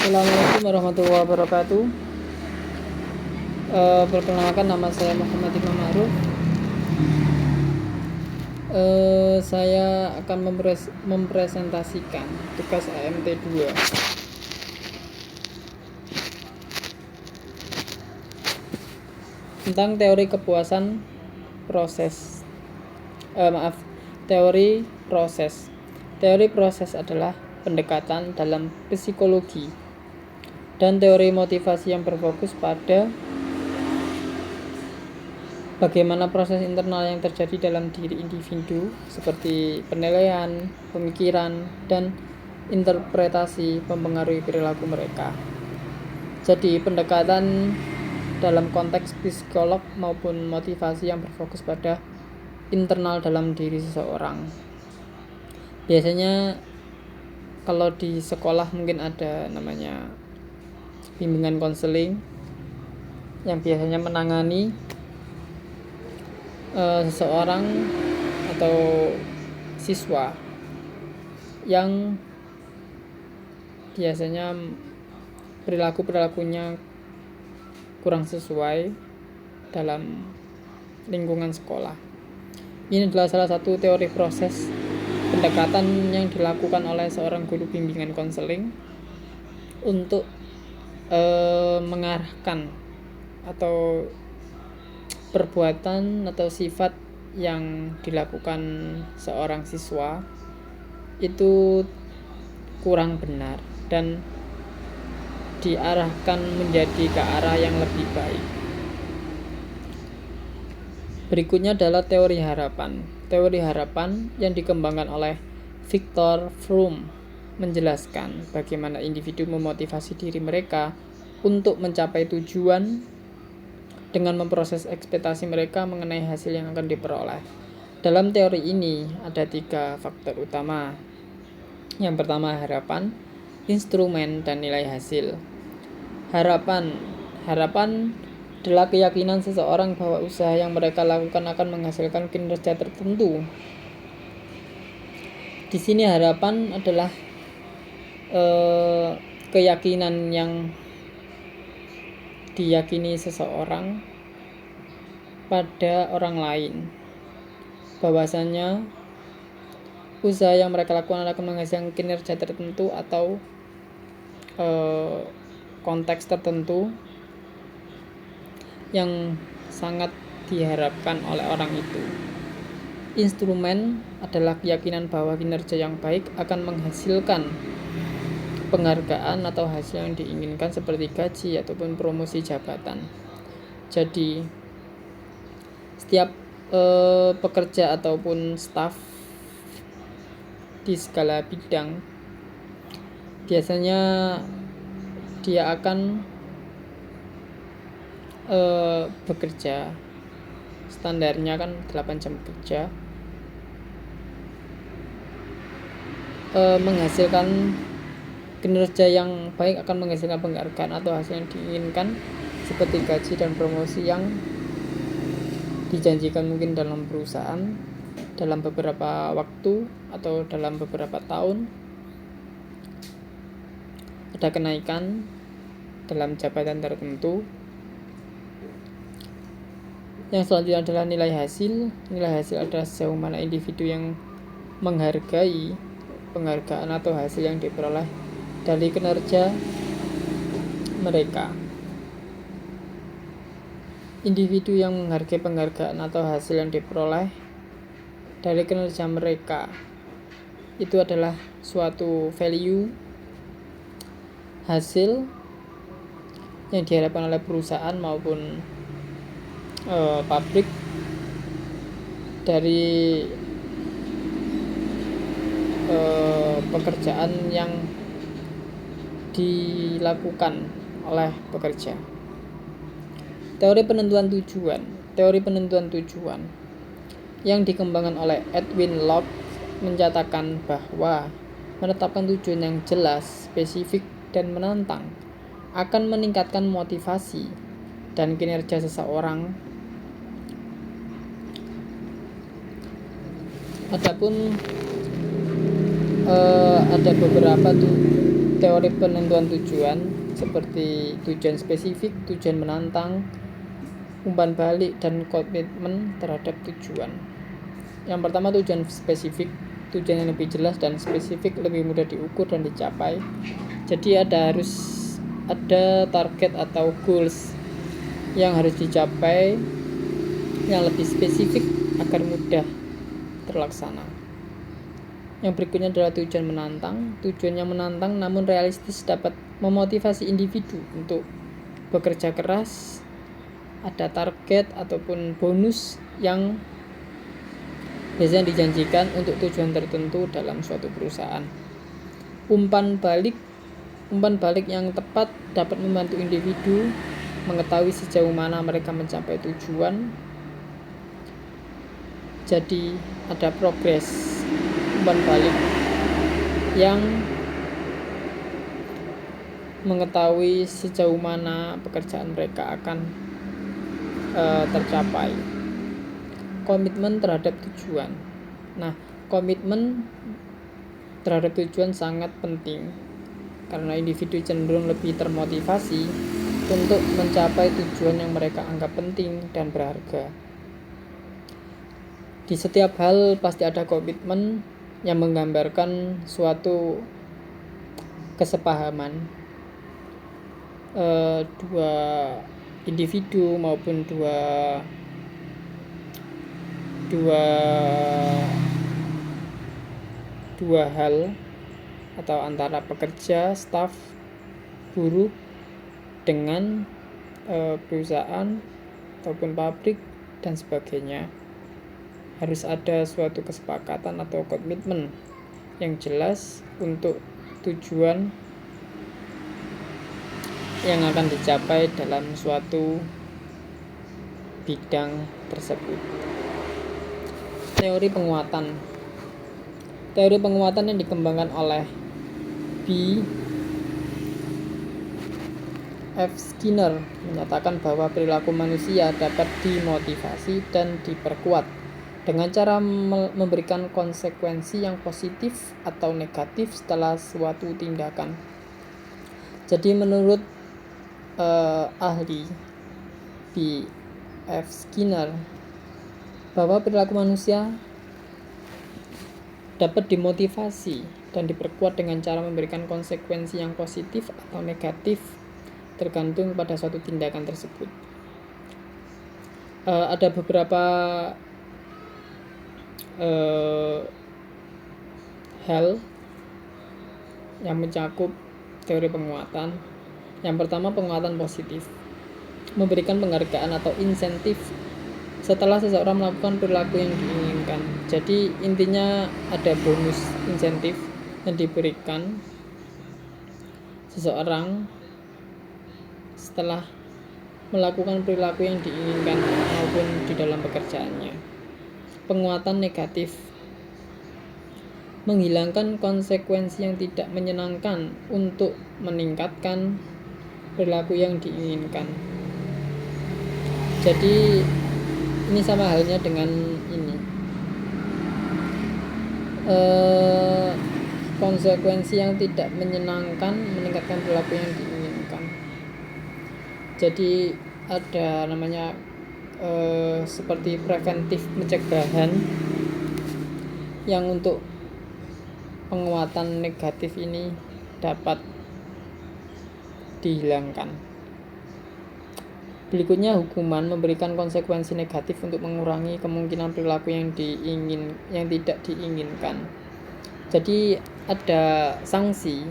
Assalamualaikum warahmatullahi wabarakatuh. Perkenalkan, nama saya Muhammad Imam Ma'ruf. Saya akan mempresentasikan tugas AMT 2 tentang teori kepuasan proses. Teori proses. Teori proses adalah pendekatan dalam psikologi dan teori motivasi yang berfokus pada bagaimana proses internal yang terjadi dalam diri individu seperti penilaian, pemikiran, dan interpretasi mempengaruhi perilaku mereka. Jadi pendekatan dalam konteks psikolog maupun motivasi yang berfokus pada internal dalam diri seseorang. Biasanya kalau di sekolah mungkin ada namanya bimbingan konseling yang biasanya menangani seseorang atau siswa yang biasanya perilakunya kurang sesuai dalam lingkungan sekolah. Ini adalah salah satu teori proses pendekatan yang dilakukan oleh seorang guru bimbingan konseling untuk mengarahkan atau perbuatan atau sifat yang dilakukan seorang siswa itu kurang benar dan diarahkan menjadi ke arah yang lebih baik. Berikutnya adalah teori harapan. Teori harapan yang dikembangkan oleh Viktor Fromm menjelaskan bagaimana individu memotivasi diri mereka untuk mencapai tujuan dengan memproses ekspektasi mereka mengenai hasil yang akan diperoleh. Dalam teori ini ada 3 faktor utama. Yang pertama harapan, instrumen, dan nilai hasil. Harapan adalah keyakinan seseorang bahwa usaha yang mereka lakukan akan menghasilkan kinerja tertentu. Di sini harapan adalah keyakinan yang diyakini seseorang pada orang lain bahwasanya usaha yang mereka lakukan akan menghasilkan kinerja tertentu atau konteks tertentu yang sangat diharapkan oleh orang itu. Instrumen adalah keyakinan bahwa kinerja yang baik akan menghasilkan penghargaan atau hasil yang diinginkan seperti gaji ataupun promosi jabatan. Jadi setiap pekerja ataupun staf di segala bidang biasanya dia akan bekerja, standarnya kan 8 jam kerja, menghasilkan kinerja yang baik akan menghasilkan penghargaan atau hasil yang diinginkan seperti gaji dan promosi yang dijanjikan mungkin dalam perusahaan dalam beberapa waktu atau dalam beberapa tahun ada kenaikan dalam jabatan tertentu. Yang selanjutnya adalah nilai hasil. Nilai hasil adalah sejauh mana individu yang menghargai penghargaan atau hasil yang diperoleh dari kinerja mereka. Individu yang menghargai penghargaan atau hasil yang diperoleh dari kinerja mereka itu adalah suatu value, hasil yang diharapkan oleh perusahaan maupun pabrik dari pekerjaan yang dilakukan oleh pekerja. Teori penentuan tujuan yang dikembangkan oleh Edwin Locke mencatatkan bahwa menetapkan tujuan yang jelas, spesifik, dan menantang akan meningkatkan motivasi dan kinerja seseorang. Adapun ada beberapa teori penentuan tujuan seperti tujuan spesifik, tujuan menantang, umpan balik, dan komitmen terhadap tujuan. Yang pertama, tujuan spesifik. Tujuan yang lebih jelas dan spesifik lebih mudah diukur dan dicapai. Jadi harus ada target atau goals yang harus dicapai yang lebih spesifik agar mudah terlaksana. Yang berikutnya adalah tujuan menantang. Tujuan yang menantang namun realistis dapat memotivasi individu untuk bekerja keras. Ada target ataupun bonus yang biasanya dijanjikan untuk tujuan tertentu dalam suatu perusahaan. Umpan balik yang tepat dapat membantu individu mengetahui sejauh mana mereka mencapai tujuan. Jadi ada progres umpan balik yang mengetahui sejauh mana pekerjaan mereka akan tercapai. Komitmen terhadap tujuan. Nah, komitmen terhadap tujuan sangat penting karena individu cenderung lebih termotivasi untuk mencapai tujuan yang mereka anggap penting dan berharga. Di setiap hal pasti ada komitmen yang menggambarkan suatu kesepahaman dua individu maupun dua hal atau antara pekerja, staf, buruh dengan perusahaan ataupun pabrik dan sebagainya. Harus ada suatu kesepakatan atau komitmen yang jelas untuk tujuan yang akan dicapai dalam suatu bidang tersebut. Teori penguatan. Teori penguatan yang dikembangkan oleh B. F. Skinner menyatakan bahwa perilaku manusia dapat dimotivasi dan diperkuat dengan cara memberikan konsekuensi yang positif atau negatif setelah suatu tindakan. Jadi menurut ahli B. F. Skinner, bahwa perilaku manusia dapat dimotivasi dan diperkuat dengan cara memberikan konsekuensi yang positif atau negatif tergantung pada suatu tindakan tersebut. Ada beberapa hal yang mencakup teori penguatan. Yang pertama, penguatan positif, memberikan penghargaan atau insentif setelah seseorang melakukan perilaku yang diinginkan. Jadi intinya ada bonus insentif yang diberikan seseorang setelah melakukan perilaku yang diinginkan maupun di dalam pekerjaannya. Penguatan negatif, menghilangkan konsekuensi yang tidak menyenangkan untuk meningkatkan perilaku yang diinginkan. Jadi ini sama halnya dengan ini. Konsekuensi yang tidak menyenangkan meningkatkan perilaku yang diinginkan. Jadi ada namanya seperti preventif pencegahan yang untuk penguatan negatif ini dapat dihilangkan. Berikutnya, hukuman, memberikan konsekuensi negatif untuk mengurangi kemungkinan perilaku yang tidak diinginkan. Jadi ada sanksi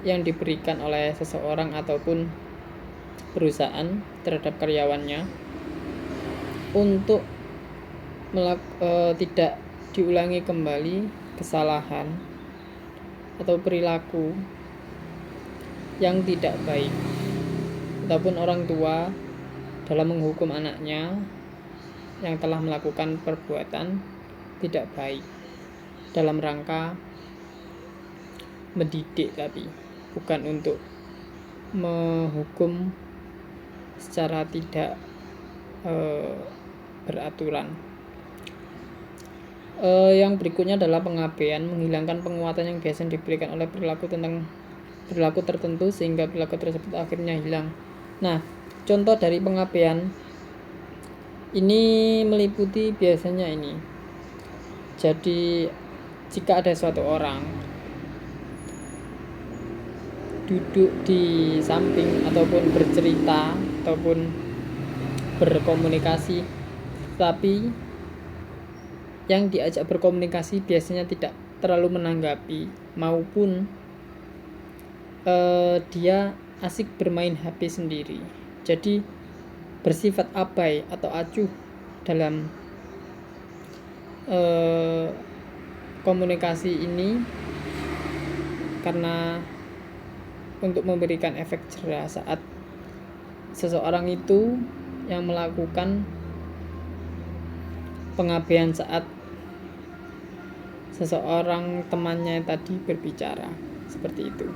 yang diberikan oleh seseorang ataupun perusahaan terhadap karyawannya untuk tidak diulangi kembali kesalahan atau perilaku yang tidak baik. Ataupun orang tua dalam menghukum anaknya yang telah melakukan perbuatan tidak baik dalam rangka mendidik, tapi bukan untuk menghukum secara tidak beraturan. Yang berikutnya adalah pengabaian, menghilangkan penguatan yang biasanya diberikan oleh perilaku tertentu sehingga perilaku tersebut akhirnya hilang. Nah, contoh dari pengabaian ini meliputi biasanya ini. Jadi, jika ada suatu orang duduk di samping ataupun bercerita ataupun berkomunikasi, tapi yang diajak berkomunikasi biasanya tidak terlalu menanggapi maupun dia asik bermain HP sendiri, jadi bersifat abai atau acuh dalam komunikasi ini, karena untuk memberikan efek jera saat seseorang itu yang melakukan pengabaian saat seseorang temannya tadi berbicara seperti itu.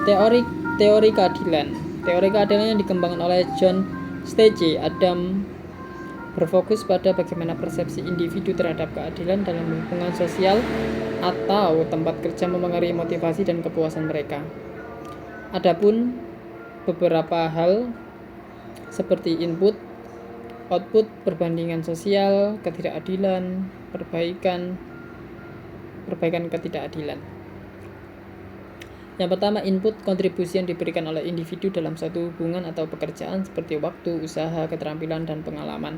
Teori keadilan yang dikembangkan oleh John Stege Adam berfokus pada bagaimana persepsi individu terhadap keadilan dalam hubungan sosial atau tempat kerja memengaruhi motivasi dan kepuasan mereka. Adapun beberapa hal seperti input, output, perbandingan sosial, ketidakadilan, perbaikan ketidakadilan. Yang pertama, input, kontribusi yang diberikan oleh individu dalam suatu hubungan atau pekerjaan seperti waktu, usaha, keterampilan, dan pengalaman.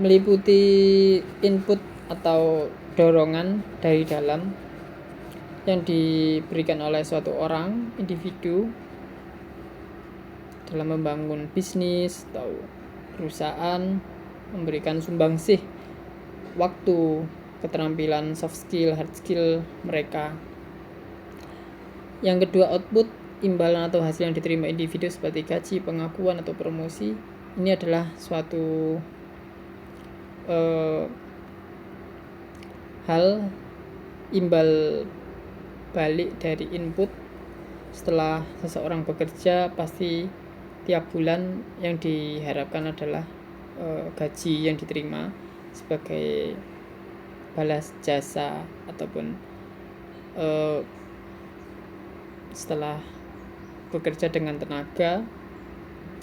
Meliputi input atau dorongan dari dalam yang diberikan oleh suatu orang, individu, dalam membangun bisnis atau perusahaan, memberikan sumbangsih waktu, keterampilan, soft skill, hard skill mereka. Yang kedua, output, imbalan atau hasil yang diterima individu seperti gaji, pengakuan, atau promosi. Ini adalah suatu hal imbal balik dari input. Setelah seseorang bekerja, pasti tiap bulan yang diharapkan adalah gaji yang diterima sebagai balas jasa, ataupun setelah bekerja dengan tenaga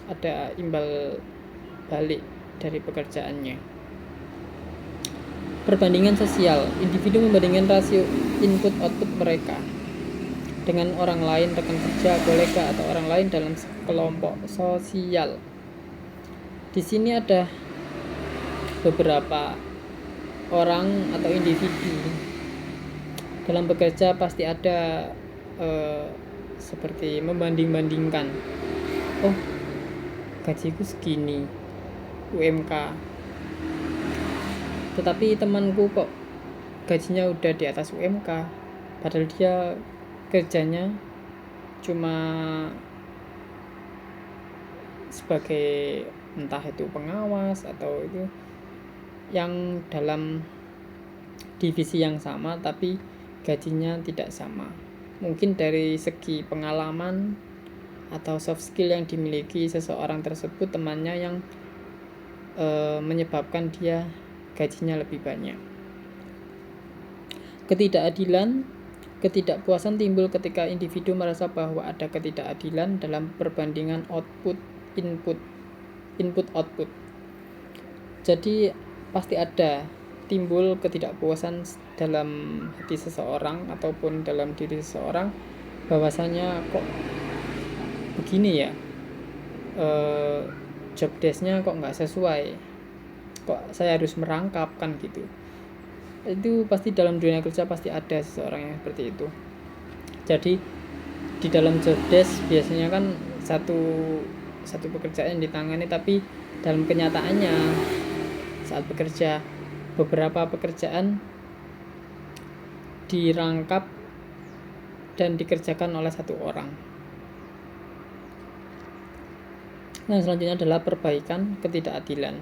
ada imbal balik dari pekerjaannya. Perbandingan sosial, individu membandingkan rasio input output mereka dengan orang lain, rekan kerja, kolega, atau orang lain dalam kelompok sosial. Di sini ada beberapa orang atau individu dalam bekerja pasti ada seperti membanding-bandingkan, oh gajiku segini UMK, tetapi temanku kok gajinya udah di atas UMK, padahal dia kerjanya cuma sebagai entah itu pengawas atau itu yang dalam divisi yang sama tapi gajinya tidak sama. Mungkin dari segi pengalaman atau soft skill yang dimiliki seseorang tersebut, temannya yang menyebabkan dia gajinya lebih banyak. Ketidakpuasan timbul ketika individu merasa bahwa ada ketidakadilan dalam perbandingan output input output. Jadi pasti ada timbul ketidakpuasan dalam hati seseorang ataupun dalam diri seseorang, bahwasanya kok begini ya, job desk-nya kok nggak sesuai, kok saya harus merangkap kan gitu. Itu pasti dalam dunia kerja pasti ada seseorang yang seperti itu. Jadi di dalam job desk biasanya kan satu pekerjaan yang ditangani, tapi dalam kenyataannya saat bekerja beberapa pekerjaan dirangkap dan dikerjakan oleh satu orang. Nah, selanjutnya adalah perbaikan ketidakadilan.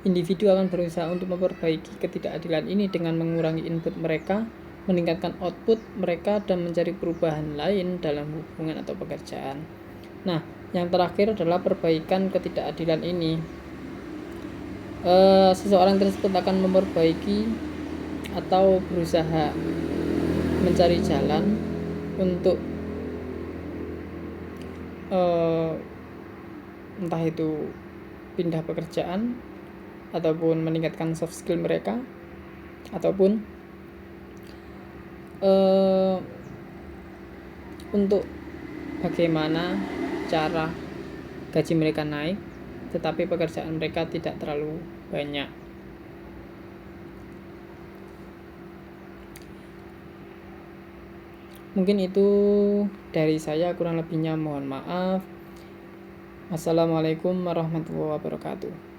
Individu akan berusaha untuk memperbaiki ketidakadilan ini dengan mengurangi input mereka, meningkatkan output mereka, dan mencari perubahan lain dalam hubungan atau pekerjaan. Nah, yang terakhir adalah perbaikan ketidakadilan ini. seseorang tersebut akan memperbaiki atau berusaha mencari jalan untuk entah itu pindah pekerjaan ataupun meningkatkan soft skill mereka, ataupun untuk bagaimana cara gaji mereka naik tetapi pekerjaan mereka tidak terlalu banyak. Mungkin itu dari saya, kurang lebihnya mohon maaf. Wassalamualaikum warahmatullahi wabarakatuh.